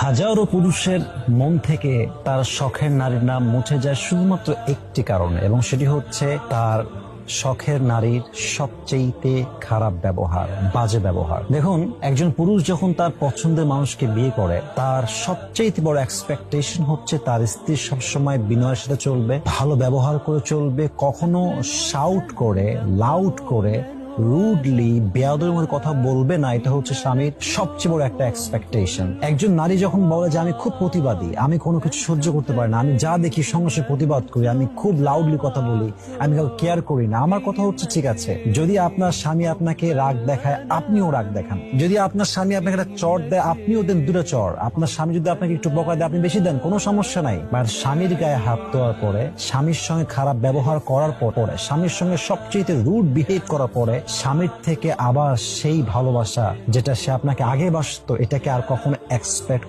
হাজারো পুরুষের মন থেকে তার শখের নারীর নাম মুছে যায় শুধুমাত্র একটি কারণে, এবং সেটি হচ্ছে তার শখের নারীর সবচেয়ে খারাপ ব্যবহার, বাজে ব্যবহার। দেখুন, একজন পুরুষ যখন তার পছন্দের মানুষকে বিয়ে করে, তার সবচেয়ে বড় এক্সপেকটেশন হচ্ছে তার স্ত্রী সবসময় বিনয়ের সাথে চলবে, ভালো ব্যবহার করে চলবে, কখনো শাউট করে, লাউড করে, রুডলি, বেয়াদবের মধ্যে কথা বলবে না। এটা হচ্ছে স্বামীর সবচেয়ে বড় একটা এক্সপেকটেশন। একজন নারী যখন বলে যে আমি খুব প্রতিবাদী, আমি কোনো কিছু সহ্য করতে পারি না, আমি যা দেখি সঙ্গে সঙ্গে প্রতিবাদ করি, আমি খুব লাউডলি কথা বলি, আমি কাউকে কেয়ার করি না, আমার কথা হচ্ছে ঠিক আছে, যদি আপনার স্বামী আপনাকে রাগ দেখায় আপনিও রাগ দেখান, যদি আপনার স্বামী আপনাকে একটা চর দেয় আপনিও দেন দুটো চর, আপনার স্বামী যদি আপনাকে একটু বকা দেয় আপনি বেশি দেন, কোনো সমস্যা নাই। আর স্বামীর গায়ে হাত দেওয়ার পরে, স্বামীর সঙ্গে খারাপ ব্যবহার করার পরে, স্বামীর সঙ্গে সবচেয়ে রুড বিহেভ করার পরে, স্বামীর থেকে আবার সেই ভালোবাসা যেটা সে আপনাকে আগে বাসতো, এটাকে আর কখনো এক্সপেক্ট